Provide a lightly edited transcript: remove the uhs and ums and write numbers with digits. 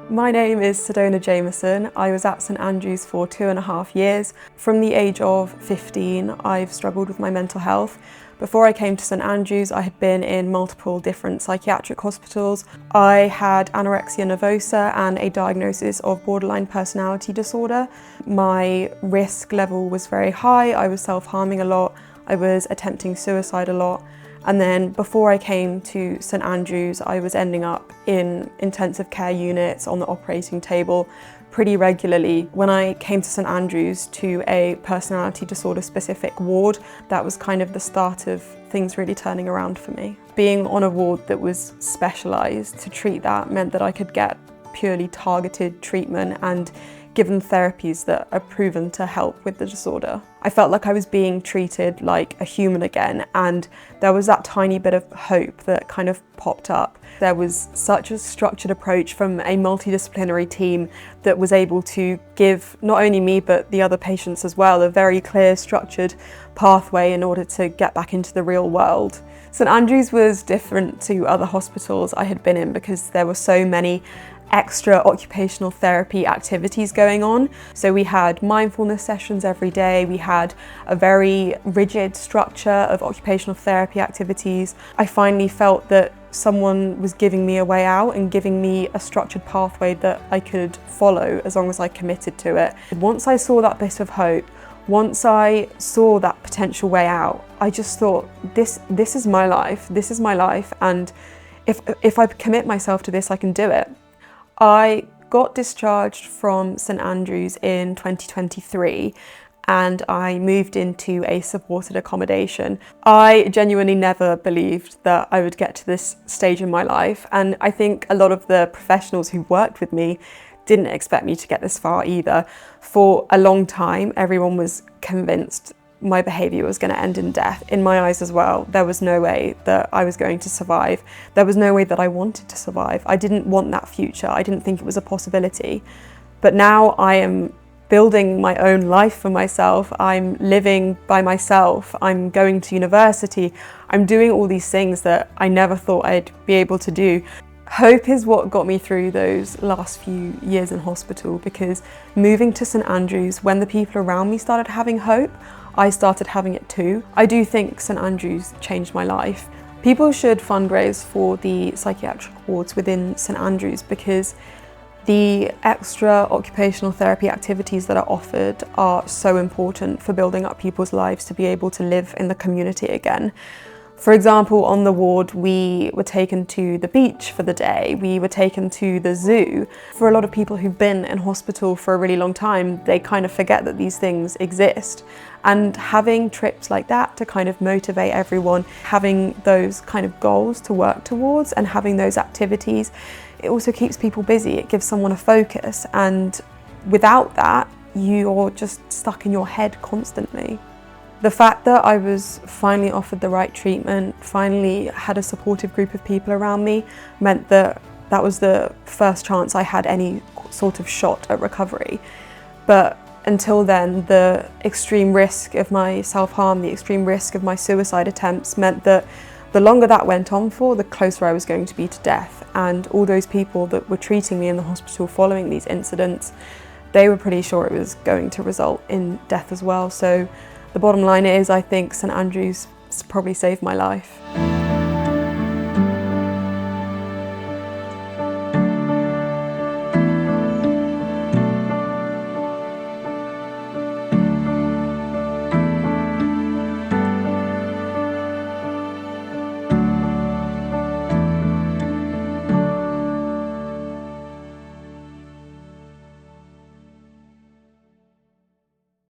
My name is Sedona Jameson. I was at St Andrews for 2.5 years. From the age of 15, I've struggled with my mental health. Before I came to St Andrews, I had been in multiple different psychiatric hospitals. I had anorexia nervosa and a diagnosis of borderline personality disorder. My risk level was very high. I was self-harming a lot. I was attempting suicide a lot. And then before I came to St Andrews, I was ending up in intensive care units on the operating table pretty regularly. When I came to St Andrews to a personality disorder specific ward, that was kind of the start of things really turning around for me. Being on a ward that was specialised to treat that meant that I could get purely targeted treatment and given therapies that are proven to help with the disorder. I felt like I was being treated like a human again, and there was that tiny bit of hope that kind of popped up. There was such a structured approach from a multidisciplinary team that was able to give not only me but the other patients as well a very clear structured pathway in order to get back into the real world. St Andrews was different to other hospitals I had been in because there were so many extra occupational therapy activities going on. So we had mindfulness sessions every day, we had a very rigid structure of occupational therapy activities. I finally felt that someone was giving me a way out and giving me a structured pathway that I could follow as long as I committed to it. Once I saw that bit of hope, once I saw that potential way out, I just thought, this is my life, and if I commit myself to this, I can do it. I got discharged from St Andrews in 2023 and I moved into a supported accommodation. I genuinely never believed that I would get to this stage in my life, and I think a lot of the professionals who worked with me didn't expect me to get this far either. For a long time, everyone was convinced my behaviour was going to end in death. In my eyes as well, there was no way that I was going to survive. There was no way that I wanted to survive. I didn't want that future. I didn't think it was a possibility. But now I am building my own life for myself. I'm living by myself. I'm going to university. I'm doing all these things that I never thought I'd be able to do. Hope is what got me through those last few years in hospital, because moving to St Andrews, when the people around me started having hope, I started having it too. I do think St Andrews changed my life. People should fundraise for the psychiatric wards within St Andrews because the extra occupational therapy activities that are offered are so important for building up people's lives to be able to live in the community again. For example, on the ward, we were taken to the beach for the day, we were taken to the zoo. For a lot of people who've been in hospital for a really long time, they kind of forget that these things exist. And having trips like that to kind of motivate everyone, having those kind of goals to work towards and having those activities, it also keeps people busy, it gives someone a focus. And without that, you're just stuck in your head constantly. The fact that I was finally offered the right treatment, finally had a supportive group of people around me, meant that that was the first chance I had any sort of shot at recovery. But until then, the extreme risk of my self-harm, the extreme risk of my suicide attempts meant that the longer that went on for, the closer I was going to be to death. And all those people that were treating me in the hospital following these incidents, they were pretty sure it was going to result in death as well. So the bottom line is, I think St Andrews probably saved my life.